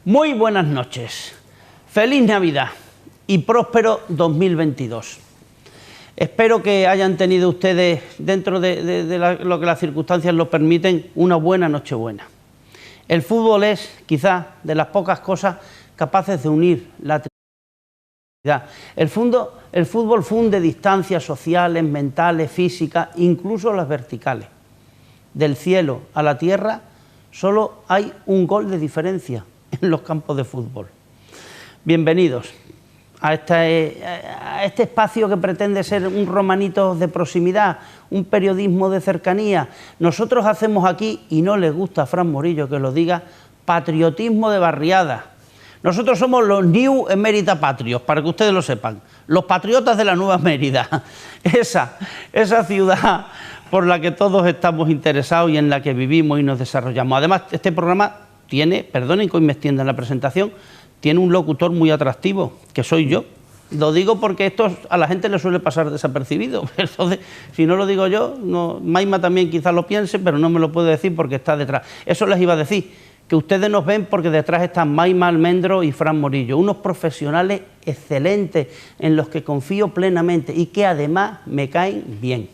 Muy buenas noches, feliz Navidad y próspero 2022. Espero que hayan tenido ustedes, dentro de lo que las circunstancias lo permiten, una buena Nochebuena. El fútbol es, quizás, de las pocas cosas capaces de unir la triunfalidad. El fútbol funde distancias sociales, mentales, físicas, incluso las verticales. Del cielo a la tierra solo hay un gol de diferencia en los campos de fútbol. Bienvenidos a este espacio que pretende ser un romanito de proximidad, un periodismo de cercanía. Nosotros hacemos aquí, y no les gusta a Fran Morillo que lo diga, patriotismo de barriada. Nosotros somos los New Emérita Patriots, para que ustedes lo sepan, los patriotas de la Nueva Mérida, esa ciudad por la que todos estamos interesados y en la que vivimos y nos desarrollamos. Además, este programa tiene, perdonen que hoy me extienda en la presentación, tiene un locutor muy atractivo, que soy yo. Lo digo porque esto a la gente le suele pasar desapercibido. Entonces, si no lo digo yo, Maima también quizás lo piense, pero no me lo puede decir porque está detrás. Eso les iba a decir, que ustedes nos ven porque detrás están Maima Almendro y Fran Morillo, unos profesionales excelentes en los que confío plenamente y que además me caen bien.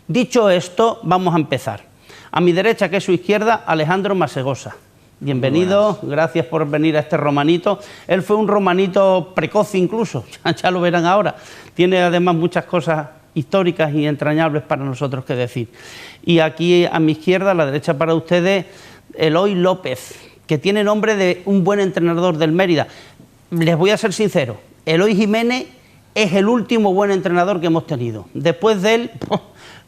Dicho esto, vamos a empezar. A mi derecha, que es su izquierda, Alejandro Masegosa. Bienvenido, gracias por venir a este romanito. Él fue un romanito precoz incluso, ya lo verán ahora. Tiene además muchas cosas históricas y entrañables para nosotros que decir. Y aquí a mi izquierda, a la derecha para ustedes, Eloy López, que tiene nombre de un buen entrenador del Mérida. Les voy a ser sincero, Eloy Jiménez es el último buen entrenador que hemos tenido. Después de él,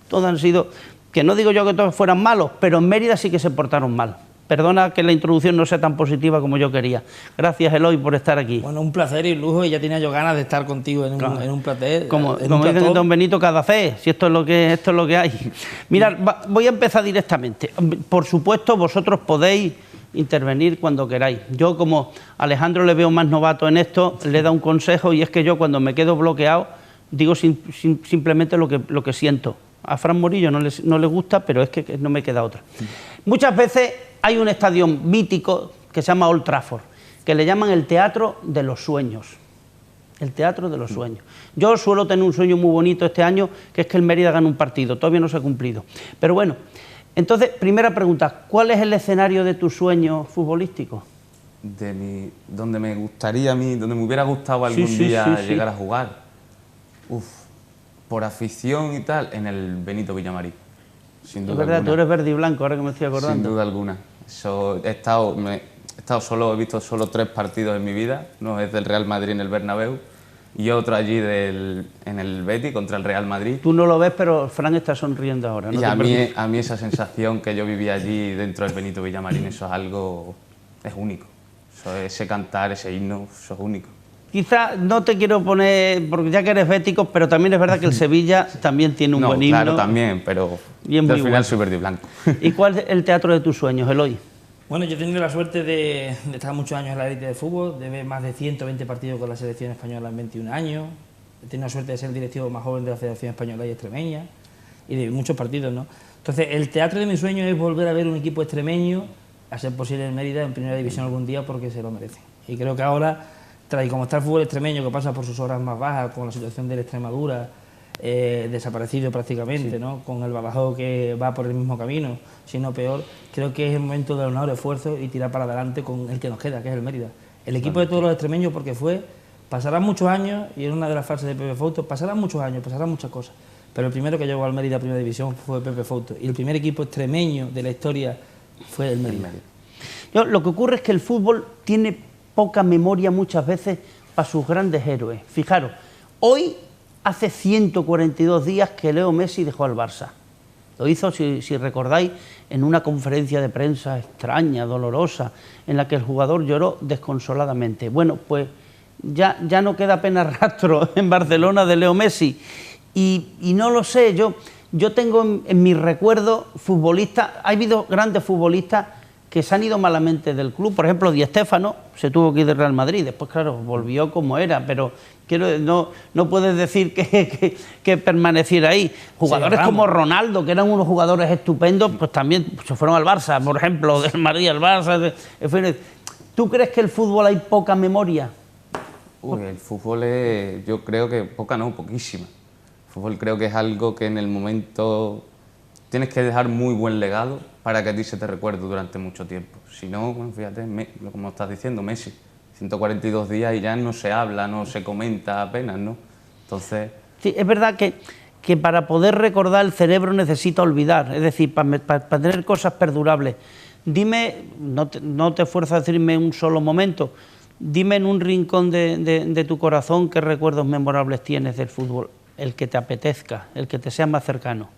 todos han sido, que no digo yo que todos fueran malos, pero en Mérida sí que se portaron mal. Perdona que la introducción no sea tan positiva como yo quería. Gracias, Eloy, por estar aquí. Bueno, un placer y un lujo, y ya tenía yo ganas de estar contigo en un placer. Como dicen en Don Benito, cada fe, si esto es lo que hay. Mirad, voy a empezar directamente. Por supuesto, vosotros podéis intervenir cuando queráis. Yo, como Alejandro le veo más novato en esto, le da un consejo, y es que yo, cuando me quedo bloqueado, digo simplemente lo que siento. A Fran Morillo no le gusta, pero es que no me queda otra. Muchas veces hay un estadio mítico que se llama Old Trafford, que le llaman el teatro de los sueños. El teatro de los sueños. Yo suelo tener un sueño muy bonito este año, que es que el Mérida gane un partido. Todavía no se ha cumplido. Pero bueno, entonces, primera pregunta, ¿cuál es el escenario de tu sueño futbolístico? Donde me gustaría a mí, donde me hubiera gustado algún día llegar a jugar. Por afición y tal, en el Benito Villamarín. Sin duda es verdad, alguna. tú eres verde y blanco, ahora que me estoy acordando. Sin duda alguna. He visto solo 3 partidos en mi vida. Uno es del Real Madrid en el Bernabéu y otro allí en el Betis contra el Real Madrid. Tú no lo ves, pero Fran está sonriendo ahora. ¿No? Y a mí esa sensación que yo viví allí dentro del Benito Villamarín, eso es algo... es único. Ese cantar, ese himno, eso es único. Quizá no te quiero poner, porque ya que eres bético, pero también es verdad que el Sevilla también tiene un buen himno. Claro, también, pero al final soy verde y blanco. ¿Y cuál es el teatro de tus sueños, Eloy? Bueno, yo he tenido la suerte de estar muchos años en la élite de fútbol, de ver más de 120 partidos con la selección española en 21 años. He tenido la suerte de ser el directivo más joven de la Federación Española y Extremeña, y de muchos partidos, ¿no? Entonces, el teatro de mis sueños es volver a ver un equipo extremeño, a ser posible en Mérida, en primera división algún día, porque se lo merece. Y creo que ahora, y como está el fútbol extremeño, que pasa por sus horas más bajas, con la situación de la Extremadura, desaparecido prácticamente, ¿no? Con el Badajoz que va por el mismo camino, si no peor, creo que es el momento de aunar esfuerzos y tirar para adelante con el que nos queda, que es el Mérida. El equipo de todos los extremeños, porque pasarán muchos años, y en una de las frases de Pepe Fouto, pasarán muchos años, pasarán muchas cosas, pero el primero que llegó al Mérida a primera división fue Pepe Fouto, y el primer equipo extremeño de la historia fue el Mérida. Lo que ocurre es que el fútbol tiene poca memoria muchas veces para sus grandes héroes. Fijaros, hoy hace 142 días que Leo Messi dejó al Barça. Lo hizo, si recordáis, en una conferencia de prensa extraña, dolorosa, en la que el jugador lloró desconsoladamente. Bueno, pues ya no queda apenas rastro en Barcelona de Leo Messi. Y no lo sé, yo tengo en mi recuerdo futbolistas, ha habido grandes futbolistas que se han ido malamente del club. Por ejemplo, Di Stéfano se tuvo que ir del Real Madrid, después, claro, volvió como era, pero no puedes decir que permaneciera ahí. Jugadores como Ronaldo, que eran unos jugadores estupendos, pues también se fueron al Barça, por ejemplo, del Madrid al Barça, en fin. ¿Tú crees que el fútbol hay poca memoria? Uy, el fútbol es, yo creo que poca no, poquísima. El fútbol creo que es algo que en el momento tienes que dejar muy buen legado para que a ti se te recuerde durante mucho tiempo. Si no, bueno, fíjate, como estás diciendo, Messi, 142 días y ya no se habla, no se comenta apenas, ¿no? Entonces... Sí, es verdad que para poder recordar el cerebro necesita olvidar, es decir, para tener cosas perdurables. Dime, no te esfuerzo a decirme un solo momento, dime en un rincón de tu corazón qué recuerdos memorables tienes del fútbol, el que te apetezca, el que te sea más cercano.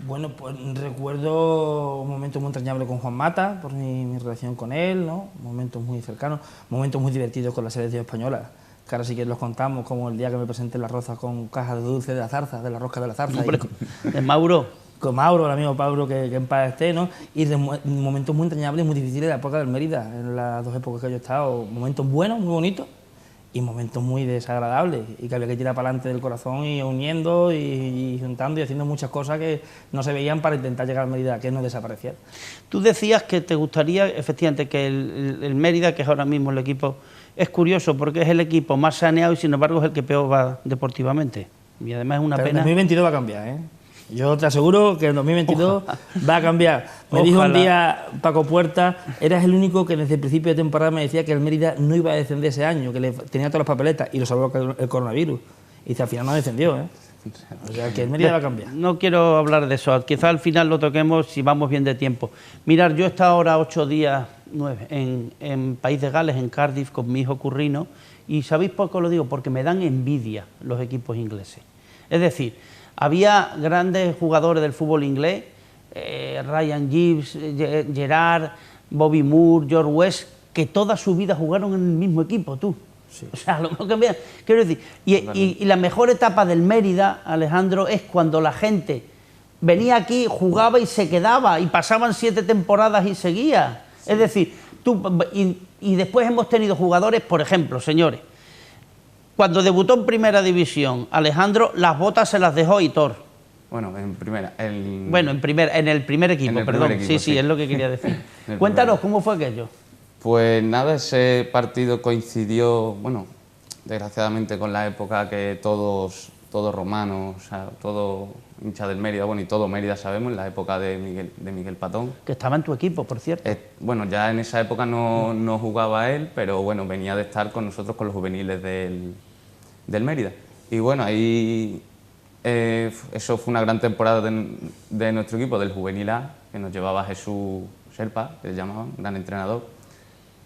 Bueno, pues recuerdo un momento muy entrañable con Juan Mata, por mi relación con él, ¿no? Momentos muy cercanos, momentos muy divertidos con la selección española, que ahora sí que los contamos, como el día que me presenté en la Rozas con cajas de dulce de la zarza, de la rosca de la zarza. Hombre, de Mauro. Con Mauro, el amigo Mauro, que en paz esté, ¿no? Y de momentos muy entrañables y muy difíciles de la época del Mérida, en las dos épocas que yo he estado, momentos buenos, muy bonitos, y momentos muy desagradables, y que había que tirar para adelante del corazón y uniendo y juntando y haciendo muchas cosas que no se veían para intentar llegar al Mérida, que no desapareciera. Tú decías que te gustaría, efectivamente, que el Mérida, que es ahora mismo el equipo, es curioso porque es el equipo más saneado y sin embargo es el que peor va deportivamente. Y además es una Pero pena... en 2022 va a cambiar, ¿eh? Yo te aseguro que en 2022 va a cambiar. Me dijo un día Paco Puerta, eras el único que desde el principio de temporada me decía que el Mérida no iba a descender ese año, que le tenía todas las papeletas y lo salvó el coronavirus. Y dice, al final no descendió, ¿eh? O sea, que el Mérida va a cambiar. No quiero hablar de eso, quizá al final lo toquemos si vamos bien de tiempo. Mirad, yo he estado ahora 8 días, 9, en País de Gales, en Cardiff, con mi hijo Currino, y ¿sabéis por qué lo digo? Porque me dan envidia los equipos ingleses. Es decir, había grandes jugadores del fútbol inglés, Ryan Giggs, Gerrard, Bobby Moore, George West, que toda su vida jugaron en el mismo equipo, tú. Sí. O sea, lo mejor que vean. Quiero decir, y la mejor etapa del Mérida, Alejandro, es cuando la gente venía aquí, jugaba y se quedaba, y pasaban 7 temporadas y seguía. Sí. Es decir, y después hemos tenido jugadores, por ejemplo, señores, cuando debutó en Primera División, Alejandro, las botas se las dejó Hitor. Bueno, en primera... Bueno, en el primer equipo, perdón. Equipo, sí, es lo que quería decir. Cuéntanos, ¿cómo fue aquello? Pues nada, ese partido coincidió, bueno, desgraciadamente con la época que todos romanos, o sea, todo hincha del Mérida, bueno, y todo Mérida sabemos, la época de Miguel Patón. Que estaba en tu equipo, por cierto. Bueno, ya en esa época no jugaba él, pero bueno, venía de estar con nosotros, con los juveniles del Mérida. Y bueno, ahí eso fue una gran temporada de nuestro equipo, del juvenil A, que nos llevaba Jesús Serpa, que le llamaban, gran entrenador.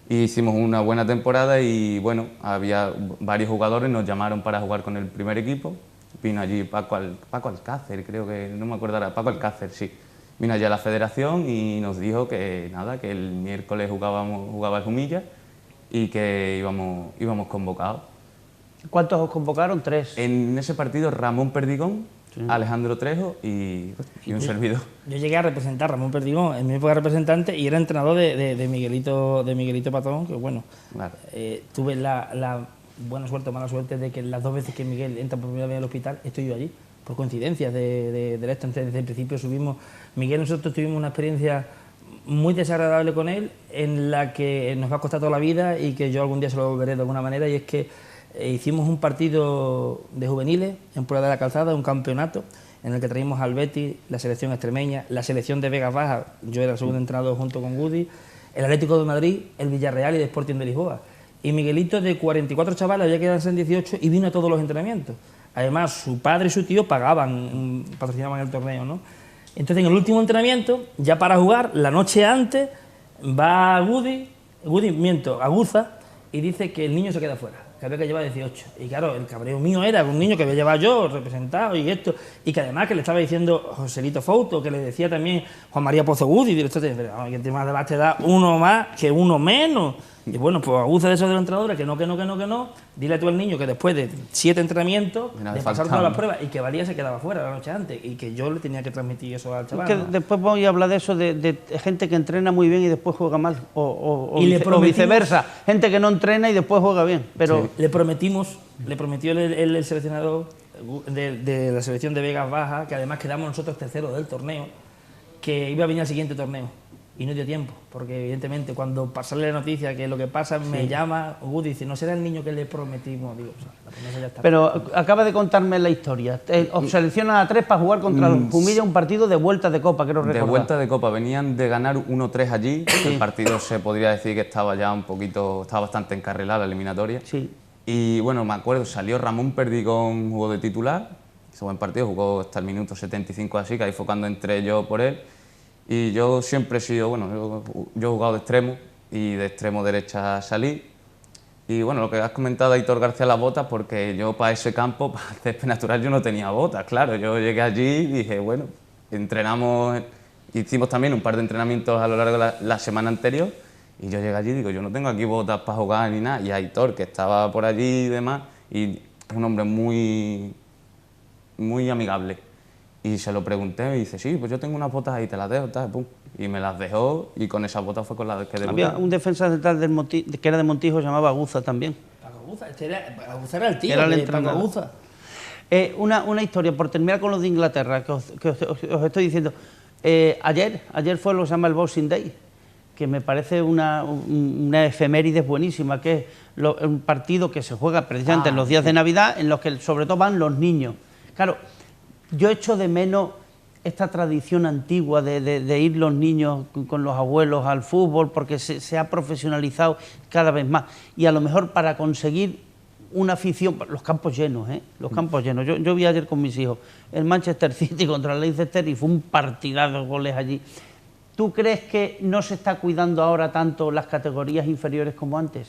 Y hicimos una buena temporada y bueno, había varios jugadores, nos llamaron para jugar con el primer equipo. Vino allí Paco Alcácer, creo que, no me acuerdo ahora, Paco Alcácer, sí. Vino allí a la federación y nos dijo que nada, que el miércoles jugaba el Jumilla y que íbamos convocados. ¿Cuántos os convocaron? 3. En ese partido Ramón Perdigón, sí, Alejandro Trejo y un servidor. Yo llegué a representar a Ramón Perdigón en mi época de representante y era entrenador de Miguelito Patón, que bueno, claro. Tuve la buena suerte o mala suerte de que las 2 veces que Miguel entra por primera vez al hospital estoy yo allí, por coincidencias de esto. Desde el principio nosotros tuvimos una experiencia muy desagradable con él, en la que nos va a costar toda la vida y que yo algún día se lo volveré de alguna manera, y es que hicimos un partido de juveniles en Puebla de la Calzada, un campeonato, en el que traímos al Betis, la selección extremeña, la selección de Vegas Bajas, yo era el segundo entrenador junto con Woody, el Atlético de Madrid, el Villarreal y el Sporting de Lisboa. Y Miguelito, de 44 chavales, había quedado en 18 y vino a todos los entrenamientos. Además, su padre y su tío patrocinaban el torneo, ¿no? Entonces, en el último entrenamiento, ya para jugar, la noche antes, va Aguza, y dice que el niño se queda fuera, que había que llevar 18. Y claro, el cabreo mío era un niño que había llevado yo, representado y esto, y que además que le estaba diciendo Joselito Fouto, que le decía también Juan María Pozo Woody, director de que el tema de te da uno más que uno menos. Y bueno, pues abusa de esos de los entrenadores, que no, dile tú al niño que después de 7 entrenamientos, de pasar todas las pruebas, y que Valía se quedaba fuera la noche antes, y que yo le tenía que transmitir eso al chaval. Es que después voy a hablar de eso, de gente que entrena muy bien y después juega mal, o viceversa, gente que no entrena y después juega bien. Pero sí. Le prometió el seleccionador de la selección de Vegas Baja, que además quedamos nosotros terceros del torneo, que iba a venir al siguiente torneo. y no dio tiempo, porque evidentemente cuando sale la noticia que lo que pasa, me llama Woody y dice, no será el niño que le prometimos, digo, o sea, la promesa ya está. Pero acaba de contarme la historia. Os seleccionan a 3 para jugar contra los Jumilla, un partido de vuelta de Copa, creo recordar. De vuelta de Copa, venían de ganar 1-3 allí, el partido se podría decir que estaba ya un poquito, estaba bastante encarrilada la eliminatoria. Sí. Y bueno, me acuerdo, salió Ramón Perdigón, jugó de titular, hizo buen partido, jugó hasta el minuto 75 así, que ahí fue cuando entré yo por él. Y yo siempre he sido, bueno, yo he jugado de extremo y de extremo derecha salí. Y bueno, lo que has comentado, Aitor García, las botas, porque yo para ese campo, para el césped natural, yo no tenía botas, claro. Yo llegué allí y dije, bueno, entrenamos, hicimos también un par de entrenamientos a lo largo de la semana anterior. Y yo llegué allí y digo, yo no tengo aquí botas para jugar ni nada. Y Aitor, que estaba por allí y demás, y es un hombre muy amigable. Y se lo pregunté y dice, sí, pues yo tengo unas botas ahí, te las dejo, tal, pum. Y me las dejó y con esas botas fue con las que debuté. Había un defensa central que era de Montijo, se llamaba Aguza también. Paco Aguza, Aguza era el tío Era el de entrenador. Paco Aguza. Una historia, por terminar con los de Inglaterra, que os estoy diciendo. Ayer fue lo que se llama el Boxing Day, que me parece una efeméride buenísima, que es un partido que se juega precisamente en los días de Navidad, en los que sobre todo van los niños. Claro, yo echo de menos esta tradición antigua de ir los niños con los abuelos al fútbol, porque se ha profesionalizado cada vez más. Y a lo mejor para conseguir una afición, los campos llenos, los campos llenos. Yo vi ayer con mis hijos el Manchester City contra el Leicester y fue un partidazo de goles allí. ¿Tú crees que no se está cuidando ahora tanto las categorías inferiores como antes?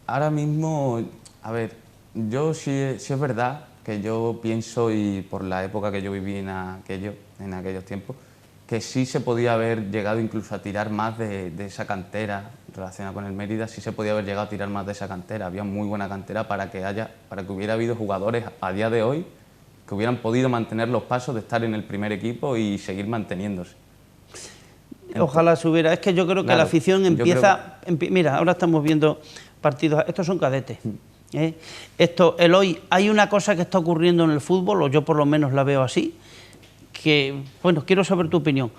Ahora mismo, a ver, yo sí es verdad que yo pienso, y por la época que yo viví en aquellos tiempos, que sí se podía haber llegado incluso a tirar más de esa cantera relacionada con el Mérida, sí se podía haber llegado a tirar más de esa cantera. Había muy buena cantera para que hubiera habido jugadores a día de hoy que hubieran podido mantener los pasos de estar en el primer equipo y seguir manteniéndose. Ojalá se hubiera. Es que yo creo que claro, la afición empieza... Mira, ahora estamos viendo partidos... Estos son cadetes. Hay una cosa que está ocurriendo en el fútbol, o yo por lo menos la veo así, que, bueno, quiero saber tu opinión.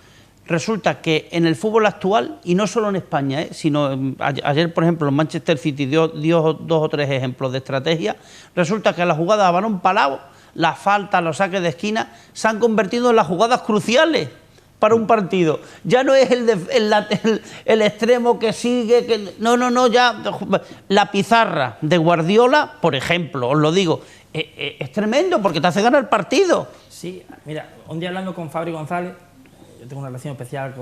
Resulta que en el fútbol actual, y no solo en España, sino ayer, por ejemplo, el Manchester City dio 2 o 3 ejemplos de estrategia. Resulta que las jugadas a balón parado, las faltas, los saques de esquina, se han convertido en las jugadas cruciales para un partido. Ya no es el extremo que sigue, no, ya la pizarra de Guardiola, por ejemplo, os lo digo, es tremendo porque te hace ganar el partido. Sí, mira, un día hablando con Fabri González, yo tengo una relación especial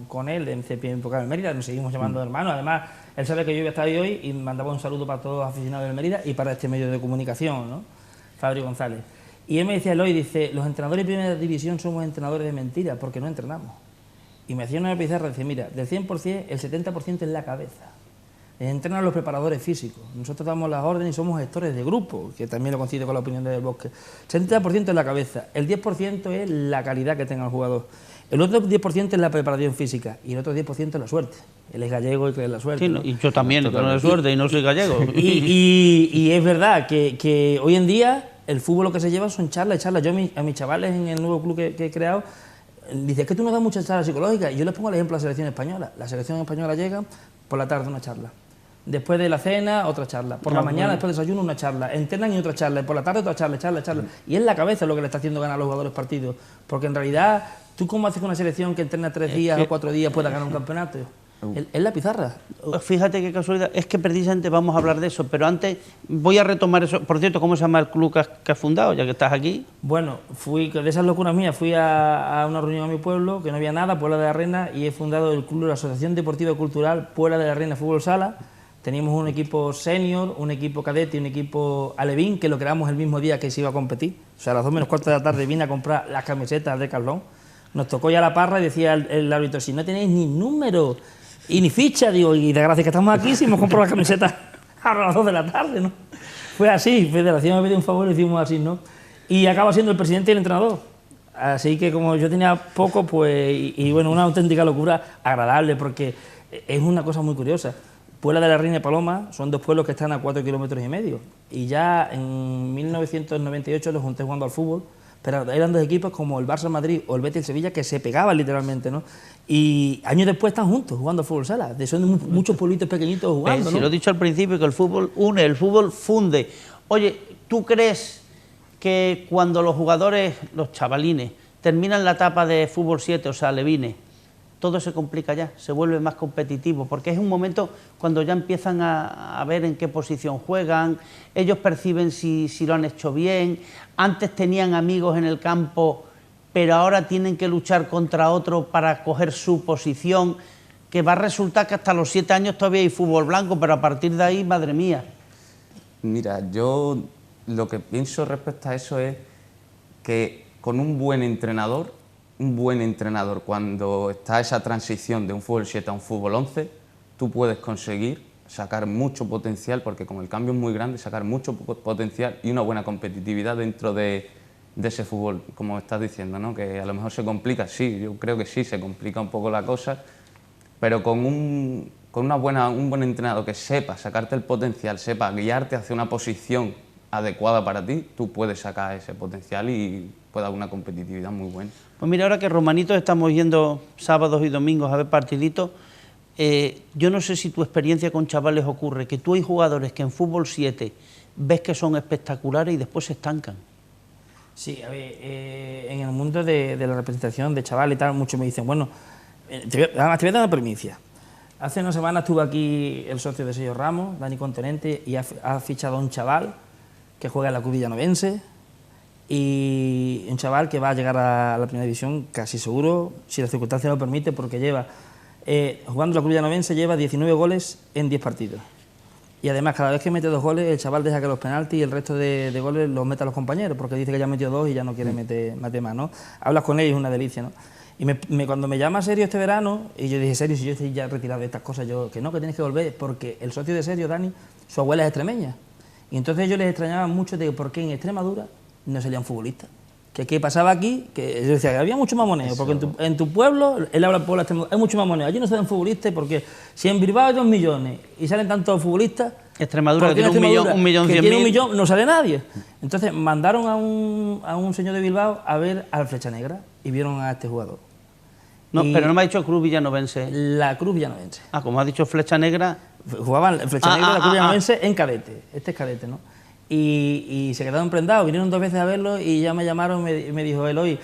con él, en CPI Época del Mérida, nos seguimos llamando hermanos. Además, él sabe que yo voy a estar ahí hoy y mandaba un saludo para todos los aficionados del Mérida y para este medio de comunicación, ¿no? Fabri González. Y él me decía, Eloy, dice, los entrenadores de primera división somos entrenadores de mentira porque no entrenamos. Y me hacía una pizarra, dice, mira, del 100%, el 70% es la cabeza. Entrenan los preparadores físicos. Nosotros damos las órdenes y somos gestores de grupo, que también lo coincide con la opinión de Del Bosque. El 70% es la cabeza, el 10% es la calidad que tenga el jugador. El otro 10% es la preparación física y el otro 10% es la suerte. Él es gallego y cree en la suerte. Sí, ¿no? Y yo también creo en la suerte y no soy gallego. Y es verdad que hoy en día el fútbol lo que se lleva son charlas y charlas. Yo a mis chavales en el nuevo club que he creado, dice, es que tú no das muchas charlas psicológicas. Y yo les pongo el ejemplo de la selección española. La selección española llega por la tarde una charla. Después de la cena, otra charla. Por la mañana, después del desayuno, una charla. Entrenan y otra charla. Y por la tarde, otra charla, charla. Y es la cabeza lo que le está haciendo ganar a los jugadores partidos. Porque en realidad, ¿tú cómo haces con una selección que entrena 3 días o 4 días pueda ganar un campeonato? Es la pizarra. Fíjate qué casualidad. Es que precisamente vamos a hablar de eso. Pero antes voy a retomar eso. Por cierto, ¿cómo se llama el club que has fundado, ya que estás aquí? Bueno, de esas locuras mías, fui a una reunión a mi pueblo, que no había nada, Puebla de la Reina, y he fundado el club de la Asociación Deportiva y Cultural Puebla de la Reina Fútbol Sala. Teníamos un equipo senior, un equipo cadete y un equipo alevín, que lo creamos el mismo día que se iba a competir. O sea, a las 2 menos cuarto de la tarde vine a comprar las camisetas de Carlón. Nos tocó ya la parra y decía el árbitro, si no tenéis ni número y ni ficha, digo, y de gracia que estamos aquí, si hemos comprado las camisetas a las 2 de la tarde, ¿no? Fue así, Federación me pidió un favor y hicimos así, ¿no? Y acaba siendo el presidente y el entrenador. Así que como yo tenía poco, pues, y bueno, una auténtica locura agradable, porque es una cosa muy curiosa. Puebla de la Reina y Paloma son 2 pueblos que están a 4,5 kilómetros. Y ya en 1998 los junté jugando al fútbol, pero eran dos equipos como el Barça Madrid o el Betis Sevilla que se pegaban literalmente, ¿no? Y años después están juntos jugando fútbol sala, son muchos pueblitos pequeñitos jugando, ¿no? Si lo he dicho al principio, que el fútbol une, el fútbol funde. Oye, ¿tú crees que cuando los jugadores, los chavalines, terminan la etapa de fútbol 7, o sea, alevines, todo se complica ya, se vuelve más competitivo, porque es un momento cuando ya empiezan a ver en qué posición juegan, ellos perciben si lo han hecho bien, antes tenían amigos en el campo, pero ahora tienen que luchar contra otro para coger su posición, que va a resultar que hasta los 7 años todavía hay fútbol blanco, pero a partir de ahí, madre mía. Mira, yo lo que pienso respecto a eso es que con un buen entrenador, cuando está esa transición de un fútbol 7 a un fútbol 11, tú puedes conseguir sacar mucho potencial, porque como el cambio es muy grande, sacar mucho potencial y una buena competitividad dentro de ese fútbol, como estás diciendo, ¿no? Que a lo mejor se complica, sí, yo creo que sí, se complica un poco la cosa, pero con un buen entrenador que sepa sacarte el potencial, sepa guiarte hacia una posición adecuada para ti, tú puedes sacar ese potencial y puede haber una competitividad muy buena. Pues mira, ahora que Romanitos estamos yendo sábados y domingos a ver partiditos, yo no sé si tu experiencia con chavales ocurre, que tú hay jugadores que en fútbol 7 ves que son espectaculares y después se estancan. Sí, a ver, en el mundo de la representación de chavales y tal, muchos me dicen, bueno, te voy a dar una primicia. Hace una semana estuvo aquí el socio de Sergio Ramos, Dani Continente, y ha fichado a un chaval que juega en la Cruz Villanovense, y un chaval que va a llegar a la primera división casi seguro, si las circunstancias lo permiten, porque lleva, jugando en la Cruz Villanovense, lleva 19 goles en 10 partidos. Y además, cada vez que mete 2 goles, el chaval deja que los penaltis y el resto de goles los meta a los compañeros, porque dice que ya metió 2 y ya no quiere meter más, ¿no? Hablas con él y es una delicia, ¿no? Y cuando me llama Sergio este verano, y yo dije, Sergio, si yo estoy ya retirado de estas cosas, yo que no, que tienes que volver, porque el socio de Sergio, Dani, su abuela es extremeña. Y entonces yo les extrañaba mucho de por qué en Extremadura no salían futbolistas. Que qué pasaba aquí, que yo decía que había mucho mamoneo, porque en tu pueblo, él habla por Extremadura, hay mucho mamoneo. Allí no salen futbolistas, porque si en Bilbao hay 2 millones y salen tantos futbolistas, Extremadura, que tiene un millón que 100.000. tiene 1 millón, no sale nadie. Entonces mandaron a un señor de Bilbao a ver al Flecha Negra y vieron a este jugador. No, pero no me ha dicho Cruz Villanovense. La Cruz Villanovense. Ah, como ha dicho Flecha Negra. Jugaban el Flecha Negra y la Cruz Villanovense en cadete. Este es cadete, ¿no? Y se quedaron prendados, vinieron 2 veces a verlo y ya me llamaron y me dijo, Eloy,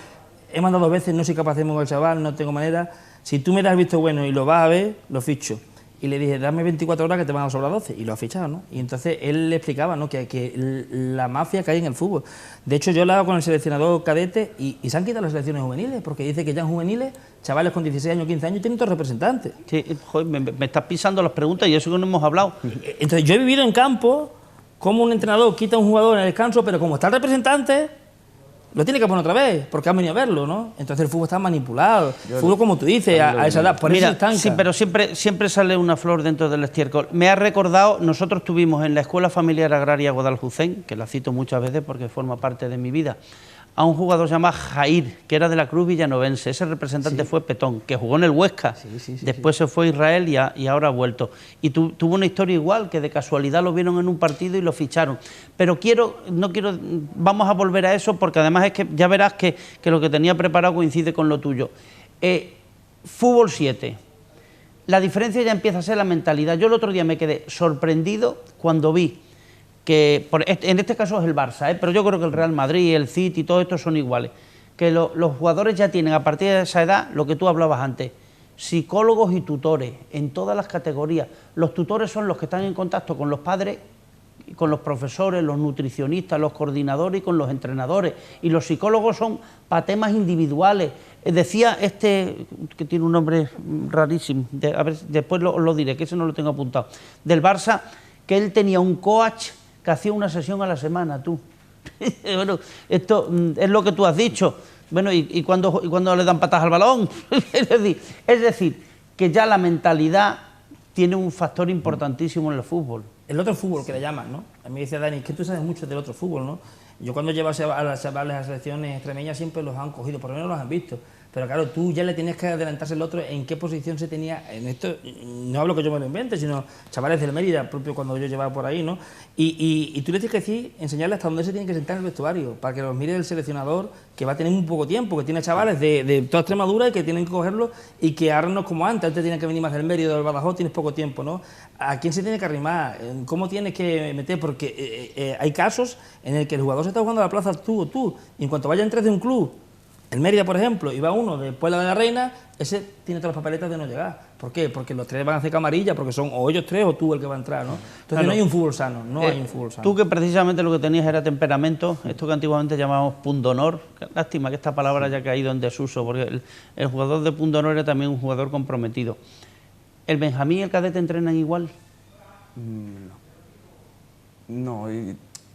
he mandado 2 veces, no soy capaz de mover al chaval, no tengo manera, si tú me das visto bueno y lo vas a ver, lo ficho. Y le dije, dame 24 horas que te van a sobrar 12, y lo ha fichado, ¿no? Y entonces él le explicaba, ¿no?, que la mafia cae en el fútbol. De hecho, yo he hablado con el seleccionador cadete y se han quitado las selecciones juveniles, porque dice que ya en juveniles, chavales con 16 años, 15 años, tienen otros representantes. Sí, joder, me estás pisando las preguntas y eso que no hemos hablado. Entonces, yo he vivido en campo como un entrenador quita a un jugador en el descanso, pero como está el representante, lo tiene que poner otra vez, porque han venido a verlo, ¿no? Entonces el fútbol está manipulado. El fútbol, como tú dices, a esa edad, por eso se estanca. Sí, pero siempre sale una flor dentro del estiércol. Me ha recordado, nosotros tuvimos en la Escuela Familiar Agraria Guadaljucén, que la cito muchas veces porque forma parte de mi vida, a un jugador llamado Jair, que era de la Cruz Villanovense. Ese representante fue Petón, que jugó en el Huesca. Después se fue a Israel y ahora ha vuelto. Y tuvo una historia igual, que de casualidad lo vieron en un partido y lo ficharon. Pero vamos a volver a eso, porque además es que ya verás que lo que tenía preparado coincide con lo tuyo. Fútbol 7. La diferencia ya empieza a ser la mentalidad. Yo el otro día me quedé sorprendido cuando vi que, en este caso es el Barça, pero yo creo que el Real Madrid, el City y todo esto son iguales, que los jugadores ya tienen a partir de esa edad, lo que tú hablabas antes, psicólogos y tutores en todas las categorías. Los tutores son los que están en contacto con los padres, con los profesores, los nutricionistas, los coordinadores y con los entrenadores, y los psicólogos son para temas individuales. Decía este, que tiene un nombre rarísimo, a ver, después lo diré, que ese no lo tengo apuntado, del Barça, que él tenía un coach que hacía una sesión a la semana, tú. Bueno, esto es lo que tú has dicho. Bueno, ¿y cuándo le dan patas al balón? Es decir, que ya la mentalidad tiene un factor importantísimo en el fútbol. El otro fútbol que le llaman, ¿no? A mí me decía Dani, es que tú sabes mucho del otro fútbol, ¿no? Yo cuando llevo a las chavales a selecciones extremeñas siempre los han cogido, por lo menos los han visto. pero claro, tú ya le tienes que adelantarse al otro en qué posición se tenía, en esto, no hablo que yo me lo invente, sino chavales del Mérida, propio cuando yo llevaba por ahí, ¿no? Y tú le tienes que decir, enseñarle hasta dónde se tienen que sentar en el vestuario, para que los mire el seleccionador, que va a tener muy poco tiempo, que tiene chavales de toda Extremadura y que tienen que cogerlo, y que ahora no es como antes tienen que venir más del Mérida, del Badajoz, tienes poco tiempo, ¿no? ¿A quién se tiene que arrimar? ¿Cómo tienes que meter? Porque hay casos en el que el jugador se está jugando a la plaza tú, y en cuanto vaya en tres de un club, el Mérida, por ejemplo, y va uno de Puebla de la Reina, ese tiene todas las papeletas de no llegar. ¿Por qué? Porque los tres van a hacer camarilla, porque son o ellos tres o tú el que va a entrar, ¿no? Entonces claro, no hay un fútbol sano, no hay un fútbol sano. Tú que precisamente lo que tenías era temperamento, esto que antiguamente llamábamos pundonor, lástima que esta palabra haya caído en desuso, porque el jugador de pundonor era también un jugador comprometido. ¿El Benjamín y el cadete entrenan igual? No,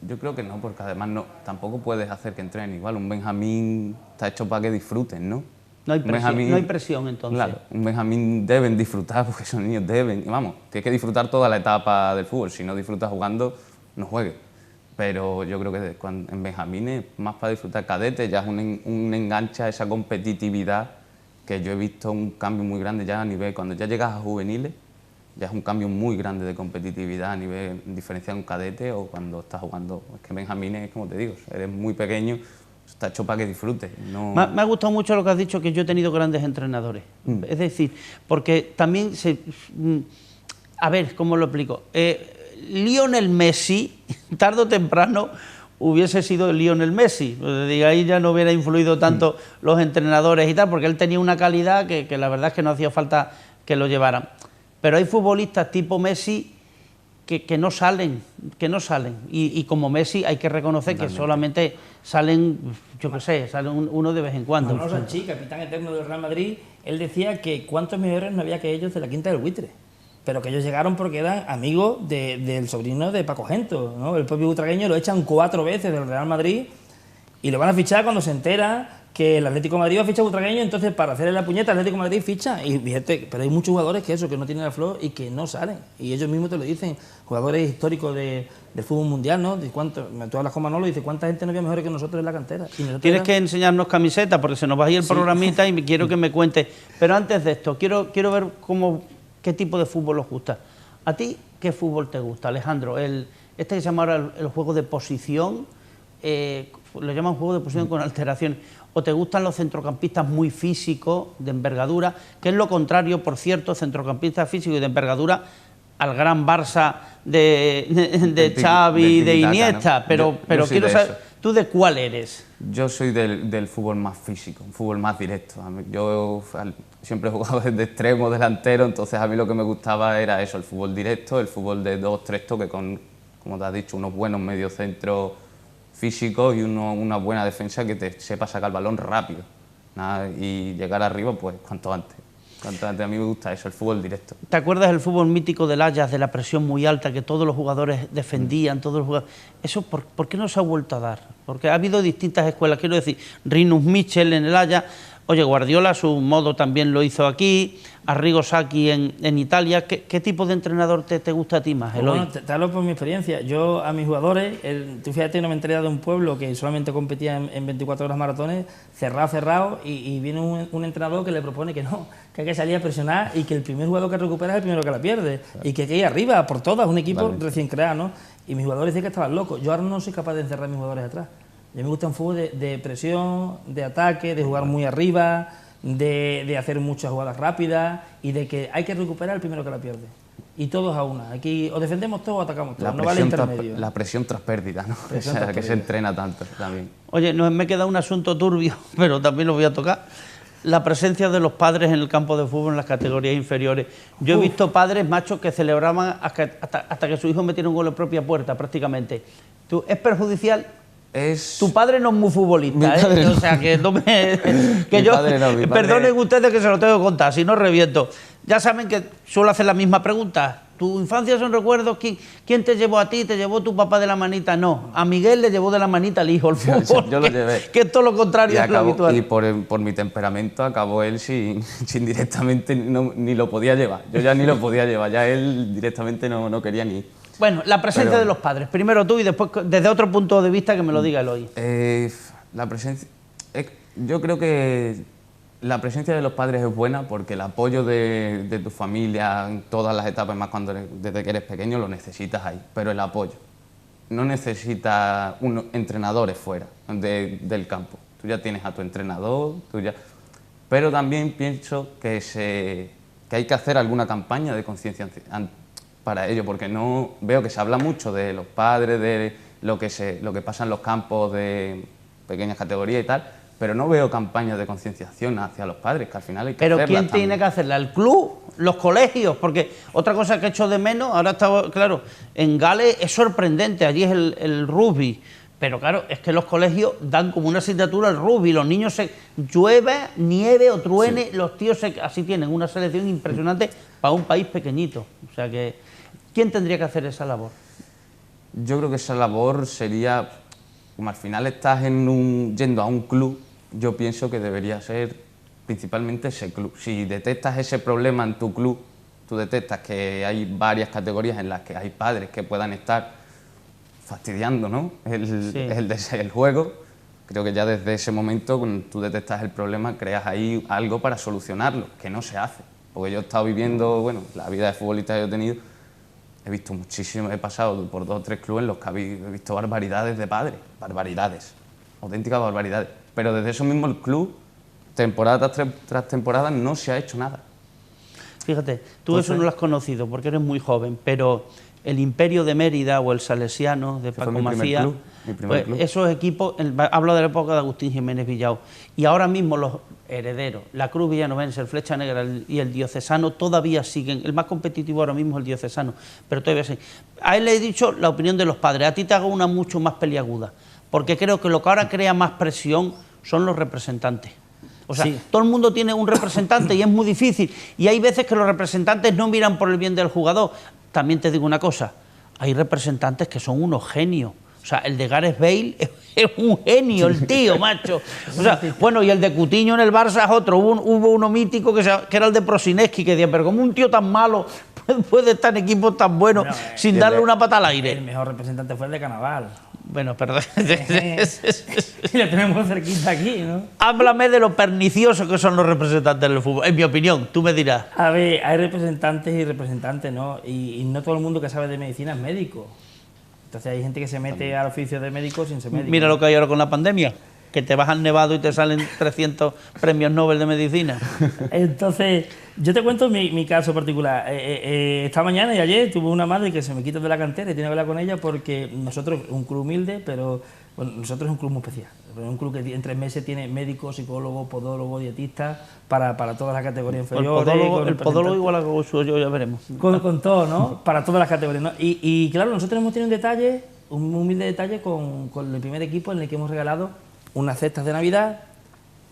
yo creo que no, porque además tampoco puedes hacer que entrenen igual. Un Benjamín está hecho para que disfruten, ¿no? No hay presión, entonces. Claro, un Benjamín deben disfrutar, porque esos niños deben. Y vamos, tienes que disfrutar toda la etapa del fútbol. Si no disfrutas jugando, no juegues. Pero yo creo que en Benjamín es más para disfrutar. Cadete ya es un enganche a esa competitividad, que yo he visto un cambio muy grande ya a nivel... Cuando ya llegas a juveniles, ya es un cambio muy grande de competitividad a nivel diferencial un cadete o cuando estás jugando. Es que Benjamín es, como te digo, eres muy pequeño, está hecho para que disfrutes. No... Me ha gustado mucho lo que has dicho, que yo he tenido grandes entrenadores. Es decir, porque también a ver, ¿cómo lo explico? Lionel Messi, tarde o temprano, hubiese sido Lionel Messi. Ahí ya no hubiera influido tanto los entrenadores y tal, porque él tenía una calidad que la verdad es que no hacía falta que lo llevaran. Pero hay futbolistas tipo Messi que no salen, y como Messi hay que reconocer que solamente salen, yo qué sé, salen uno de vez en cuando. Manolo Sanchís, capitán eterno del Real Madrid, él decía que cuántos mejores no había que ellos de la Quinta del Buitre, pero que ellos llegaron porque eran amigos del sobrino de Paco Gento, ¿no? El propio butragueño lo echan 4 veces del Real Madrid y lo van a fichar cuando se entera que el Atlético de Madrid va a fichar a butragueño, entonces para hacerle la puñeta el Atlético de Madrid ficha, y fíjate, pero hay muchos jugadores que no tienen la flor y que no salen, y ellos mismos te lo dicen, jugadores históricos del fútbol mundial, ¿no? Tú hablas con Manolo y dices, ¿cuánta gente no había mejores que nosotros en la cantera? Tienes que enseñarnos camisetas, porque se nos va a ir el programita y quiero que me cuentes, pero antes de esto, quiero ver qué tipo de fútbol os gusta. ¿A ti qué fútbol te gusta, Alejandro? Este que se llama ahora el juego de posición, lo llaman juego de posición con alteraciones. ¿O te gustan los centrocampistas muy físicos, de envergadura? Que es lo contrario, por cierto, centrocampistas físicos y de envergadura al gran Barça de Xavi, de Iniesta. ¿No? Pero quiero saber, ¿tú de cuál eres? Yo soy del fútbol más físico, un fútbol más directo. Yo siempre he jugado desde extremo, delantero, entonces a mí lo que me gustaba era eso, el fútbol directo, el fútbol de 2-3 toques con, como te has dicho, unos buenos mediocentros físicos y una buena defensa que te sepa sacar el balón rápido, y llegar arriba pues cuanto antes. A mí me gusta eso, el fútbol directo. ¿Te acuerdas del fútbol mítico del Ajax, de la presión muy alta, que todos los jugadores defendían, todos los jugadores? ¿Eso por qué no se ha vuelto a dar? Porque ha habido distintas escuelas, quiero decir, Rinus Michel en el Ajax, oye, Guardiola a su modo también lo hizo aquí, Arrigo Sacchi en Italia. ¿Qué tipo de entrenador te gusta a ti más, Eloy? Bueno, te hablo por mi experiencia. Yo a mis jugadores, tú fíjate, una mentalidad de un pueblo que solamente competía en 24 horas maratones, cerrado, y viene un entrenador que le propone que no, que hay que salir a presionar y que el primer jugador que recupera es el primero que la pierde, y que hay que ir arriba por todas, un equipo recién creado, ¿no? Y mis jugadores decían que estaban locos. Yo ahora no soy capaz de encerrar a mis jugadores atrás. A mí me gusta un fútbol de presión, de ataque, de jugar muy arriba, de hacer muchas jugadas rápidas y de que hay que recuperar el primero que la pierde. Y todos a una. Aquí o defendemos todos o atacamos todos, no vale intermedio. La presión tras pérdida, ¿no? O sea, que se entrena tanto también. Oye, me queda un asunto turbio, pero también lo voy a tocar. La presencia de los padres en el campo de fútbol en las categorías inferiores. Yo he visto padres machos que celebraban hasta que su hijo metiera un gol en propia puerta, prácticamente. ¿Es perjudicial? Tu padre no es muy futbolista, no. O sea, que no me... que yo, perdonen ustedes que se lo tengo que contar, si no reviento. Ya saben que suelo hacer la misma pregunta. ¿Tu infancia son recuerdos? ¿Quién te llevó a ti? ¿Te llevó tu papá de la manita? No, a Miguel le llevó de la manita al hijo el fútbol. Yo lo llevé. Que es todo lo contrario de lo habitual. Y por mi temperamento acabó él sin directamente, ni lo podía llevar. Yo ya ni lo podía llevar, ya él directamente no quería ni ir. Bueno, la presencia de los padres. Primero tú y después desde otro punto de vista que me lo diga Eloy. La presencia... yo creo que la presencia de los padres es buena porque el apoyo de tu familia en todas las etapas, más desde que eres pequeño, lo necesitas ahí, pero el apoyo. No necesitas entrenadores fuera del campo. Tú ya tienes a tu entrenador, pero también pienso que hay que hacer alguna campaña de conciencia para ello, porque no veo que se habla mucho de los padres, de lo que pasa en los campos de pequeñas categorías y tal, pero no veo campañas de concienciación hacia los padres, que al final hay que hacerlas. ¿Pero quién tiene que hacerla? ¿El club? ¿Los colegios? Porque otra cosa que he hecho de menos, ahora está claro, en Gales es sorprendente, allí es el rugby, pero claro, es que los colegios dan como una asignatura el rugby, los niños llueve, nieve o truene, sí. Los tíos así tienen una selección impresionante para un país pequeñito. O sea que, ¿quién tendría que hacer esa labor? Yo creo que esa labor sería, como al final estás yendo a un club, yo pienso que debería ser principalmente ese club. Si detectas ese problema en tu club, tú detectas que hay varias categorías en las que hay padres que puedan estar fastidiando, ¿no? el juego. Creo que ya desde ese momento, cuando tú detectas el problema, creas ahí algo para solucionarlo, que no se hace. Porque yo he estado viviendo, bueno, la vida de futbolista que yo he tenido, he visto muchísimo, he pasado por 2 o 3 clubes en los que he visto barbaridades de padres, barbaridades, auténticas barbaridades. Pero desde eso mismo el club, temporada tras temporada, no se ha hecho nada. Fíjate, tú eso no lo has conocido porque eres muy joven, pero el Imperio de Mérida o el Salesiano de Paco Macías, pues esos equipos, hablo de la época de Agustín Jiménez Villao, y ahora mismo los herederos, la Cruz Villanovense, el Flecha Negra y el Diocesano todavía siguen. El más competitivo ahora mismo es el Diocesano, pero todavía siguen. A él le he dicho la opinión de los padres, a ti te hago una mucho más peliaguda, porque creo que lo que ahora crea más presión son los representantes. O sea, sí. Todo el mundo tiene un representante y es muy difícil, y hay veces que los representantes no miran por el bien del jugador. También te digo una cosa, hay representantes que son unos genios. O sea, el de Gareth Bale es un genio, el tío, macho. O sea, bueno, y el de Coutinho en el Barça es otro. Hubo uno mítico que era el de Prosineski, que decía, pero como un tío tan malo puede estar en equipos tan buenos sin darle una pata al aire. El mejor representante fue el de Cannavale. Bueno, perdón. Y lo tenemos cerquita aquí, ¿no? Háblame de lo pernicioso que son los representantes del fútbol, en mi opinión, tú me dirás. A ver, hay representantes y representantes, ¿no? Y no todo el mundo que sabe de medicina es médico. Entonces hay gente que se mete al oficio de médico sin ser médico. Mira lo que hay ahora con la pandemia, que te vas al Nevado y te salen 300 premios Nobel de medicina. Entonces, yo te cuento mi caso particular. Esta mañana y ayer tuve una madre que se me quita de la cantera y tiene que hablar con ella porque nosotros, un club humilde, pero bueno, nosotros es un club muy especial. Es un club que en 3 meses tiene médicos, psicólogos, podólogos, dietistas, para todas las categorías inferiores. El podólogo igual a yo ya veremos. Con todo, ¿no? Para todas las categorías, ¿no? Y claro, nosotros hemos tenido un detalle, un humilde detalle con el primer equipo en el que hemos regalado unas cestas de Navidad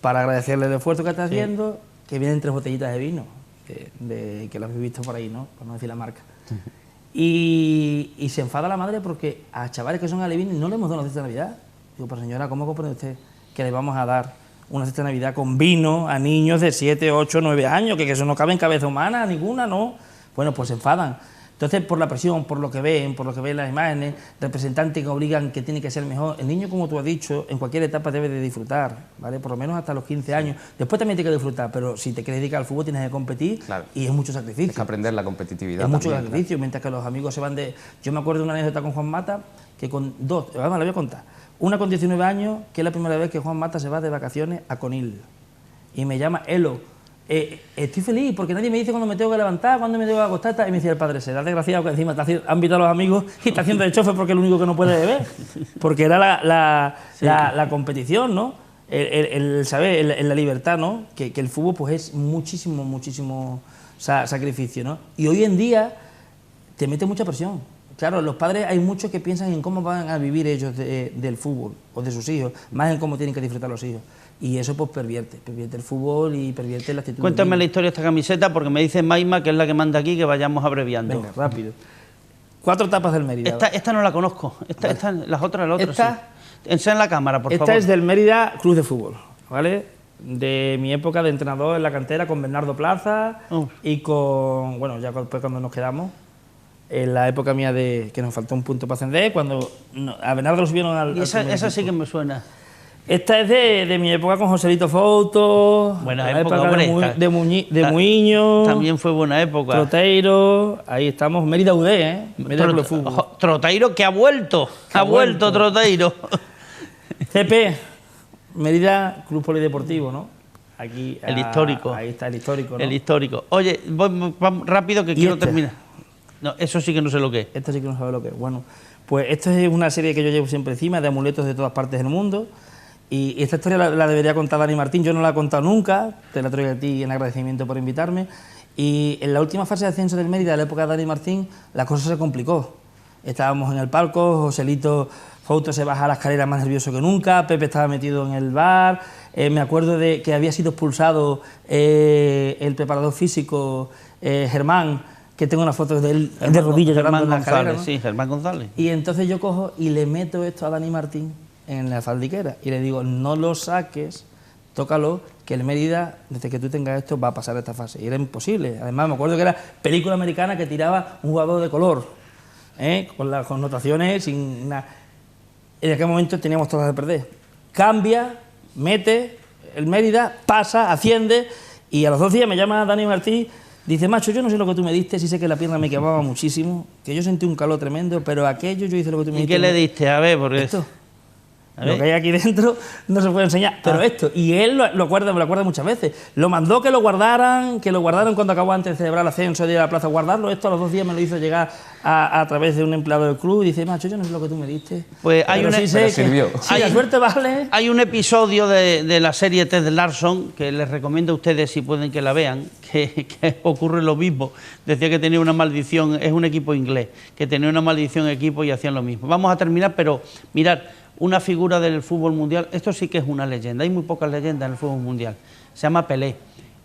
para agradecerle el esfuerzo que está haciendo, que vienen 3 botellitas de vino, que las habéis visto por ahí, ¿no? Por no decir la marca. Y se enfada la madre porque a chavales que son alevines no le hemos dado una cesta de Navidad. Digo, pero señora, ¿cómo comprende usted que le vamos a dar una cesta de Navidad con vino a niños de 7, 8, 9 años, que eso no cabe en cabeza humana ninguna, ¿no? Bueno, pues se enfadan. Entonces, por la presión, por lo que ven las imágenes, representantes que obligan que tiene que ser mejor, el niño, como tú has dicho, en cualquier etapa debe de disfrutar, ¿vale? Por lo menos hasta los 15 años. Después también tiene que disfrutar, pero si te quieres dedicar al fútbol tienes que competir, claro. Y es mucho sacrificio. Hay que aprender la competitividad. Es mucho sacrificio, claro. Mientras que los amigos se van de... Yo me acuerdo de una anécdota con Juan Mata, que con 2, vamos, la voy a contar. Una con 19 años, que es la primera vez que Juan Mata se va de vacaciones a Conil. Y me llama Elo. Estoy feliz porque nadie me dice cuándo me tengo que levantar, cuándo me tengo que acostar. Y me decía el padre, será desgraciado que encima han invitado a los amigos y está haciendo de chofer porque es el único que no puede beber. Porque era la competición, ¿no? El saber, la libertad, ¿no? Que el fútbol pues es muchísimo sacrificio, ¿no? Y hoy en día te mete mucha presión. Claro, los padres hay muchos que piensan en cómo van a vivir ellos del fútbol o de sus hijos, más en cómo tienen que disfrutar los hijos. Y eso pues pervierte el fútbol y pervierte la actitud. Cuéntame la historia de esta camiseta porque me dice Maima, que es la que manda aquí, que vayamos abreviando. Venga, rápido. 4 etapas del Mérida. Esta no la conozco, las otras sí. Enseña en la cámara, por favor. Esta es del Mérida Club de Fútbol, ¿vale? De mi época de entrenador en la cantera con Bernardo Plaza y con, bueno, ya después cuando nos quedamos, en la época mía de que nos faltó un punto para ascender, cuando a Bernardo lo subieron al... Y esa sí que me suena. Esta es de mi época con Joselito Fotos, Buena la época, época hombre. de Muiño, También fue buena época. Troteiro, ahí estamos, Mérida UD, Mérida Club de Fútbol. Troteiro que ha vuelto, Troteiro. CP, Mérida Club Polideportivo, ¿no? Aquí, El histórico. Ahí está el histórico, ¿no? El histórico. Oye, vamos rápido que quiero terminar. No, eso sí que no sé lo que es. Esto sí que no sabe lo que es. Bueno, pues esto es una serie que yo llevo siempre encima, de amuletos de todas partes del mundo. Y esta historia la debería contar Dani Martín, yo no la he contado nunca, te la traigo a ti en agradecimiento por invitarme. Y en la última fase de ascenso del Mérida, de la época de Dani Martín, la cosa se complicó. Estábamos en el palco, Joselito Fouto se baja a la escalera más nervioso que nunca, Pepe estaba metido en el bar, me acuerdo de que había sido expulsado el preparador físico Germán, que tengo una foto de él de rodillas llorando en la escalera, ¿no? Sí, Germán González. Y entonces yo cojo y le meto esto a Dani Martín en la faldiquera y le digo, no lo saques, tócalo, que el Mérida, desde que tú tengas esto, va a pasar esta fase. Y era imposible. Además, me acuerdo que era película americana que tiraba un jugador de color, con las connotaciones, sin nada. En aquel momento teníamos todas de perder. Cambia, mete, el Mérida pasa, asciende, y a los 2 días me llama Dani Martín, dice, macho, yo no sé lo que tú me diste, sí sé que la pierna me quemaba muchísimo, que yo sentí un calor tremendo, pero aquello yo hice lo que tú me diste. ¿Y qué le diste? A ver, porque... Esto. Lo que hay aquí dentro no se puede enseñar, pero esto, y él me lo acuerda muchas veces, lo mandó que lo guardaran cuando acabó antes de celebrar el ascenso de ir a la plaza a guardarlo, esto a los 2 días me lo hizo llegar a través de un empleado del club y dice, macho, yo no sé lo que tú me diste. Pues hay pero sí sé que, sirvió. sí, la suerte vale. Hay un episodio de la serie Ted Larsson que les recomiendo a ustedes si pueden que la vean, que ocurre lo mismo. Decía que tenía una maldición, es un equipo inglés, que tenía una maldición en equipo y hacían lo mismo. Vamos a terminar, pero mirad, una figura del fútbol mundial, esto sí que es una leyenda, hay muy pocas leyendas en el fútbol mundial, se llama Pelé,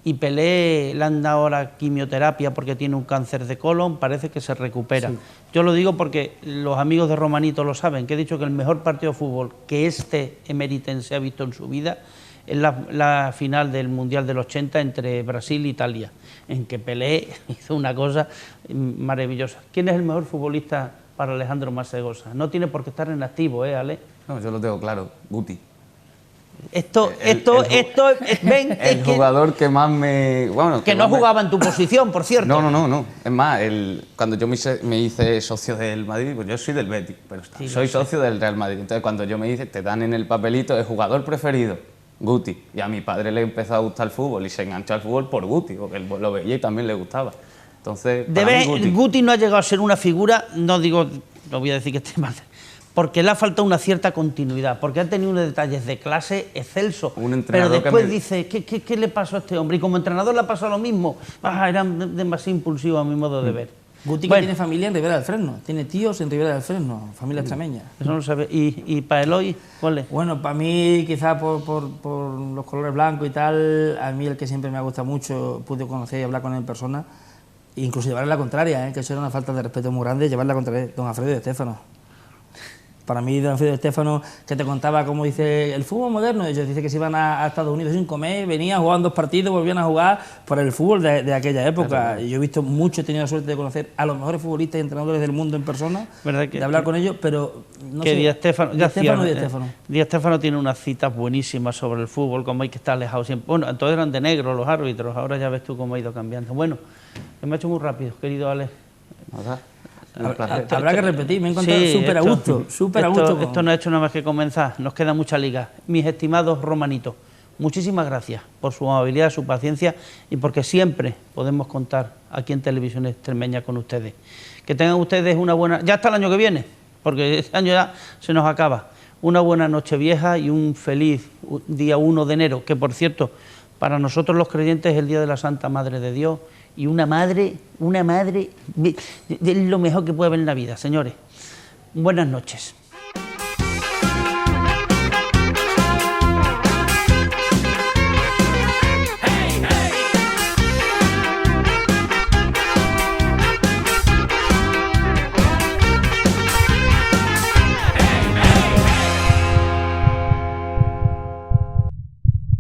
y Pelé le han dado ahora quimioterapia porque tiene un cáncer de colon, parece que se recupera. Sí. Yo lo digo porque los amigos de Romanito lo saben, que he dicho que el mejor partido de fútbol que este emeritense ha visto en su vida es la final del Mundial del 80 entre Brasil e Italia, en que Pelé hizo una cosa maravillosa. ¿Quién es el mejor futbolista para Alejandro Masegosa? No tiene por qué estar en activo, Ale. No, yo lo tengo claro, Guti. Ven, el jugador que más me... Bueno, que no jugaba en tu posición, por cierto. No. Es más, cuando yo me hice socio del Madrid, pues yo soy del Betis, pero sí, soy socio del Real Madrid. Entonces, cuando yo me hice, te dan en el papelito el jugador preferido, Guti. Y a mi padre le empezó a gustar el fútbol y se enganchó al fútbol por Guti, porque él lo veía y también le gustaba. Entonces, Guti no ha llegado a ser una figura, no voy a decir que esté mal, porque le ha faltado una cierta continuidad, porque ha tenido unos detalles de clase excelso, pero después dice, ¿qué le pasó a este hombre? Y como entrenador le ha pasado lo mismo, era demasiado impulsivo a mi modo de ver. Guti que tiene familia en Ribera del Fresno, tiene tíos en Ribera del Fresno, familia extremeña. Eso no lo sabe. ¿Y para Eloy cuál es? Bueno, para mí, quizás por los colores blancos y tal, a mí el que siempre me ha gustado mucho, pude conocer y hablar con él en persona, incluso llevarle la contraria, que eso era una falta de respeto muy grande, llevarle la contraria, don Alfredo Di Stéfano. Para mí, don Alfredo Di Stéfano, que te contaba cómo dice el fútbol moderno, ellos dicen que se iban a Estados Unidos sin comer, venían, jugaban 2 partidos, volvían a jugar por el fútbol de aquella época. Claro. Yo he visto mucho, he tenido la suerte de conocer a los mejores futbolistas y entrenadores del mundo en persona, de hablar con ellos, pero no sé. Di Stéfano tiene unas citas buenísimas sobre el fútbol, como hay que estar alejado siempre. Bueno, entonces eran de negro los árbitros, ahora ya ves tú cómo ha ido cambiando. Bueno, me ha hecho muy rápido, querido Ale. Habrá que repetir, me he encontrado súper a gusto, súper a gusto. Esto no ha hecho nada más que comenzar, nos queda mucha liga. Mis estimados romanitos, muchísimas gracias por su amabilidad, su paciencia y porque siempre podemos contar aquí en Televisión Extremeña con ustedes. Que tengan ustedes una buena... Ya hasta el año que viene, porque este año ya se nos acaba. Una buena Nochevieja y un feliz día 1 de enero, que por cierto, para nosotros los creyentes es el día de la Santa Madre de Dios. Y una madre es lo mejor que puede haber en la vida, señores. Buenas noches.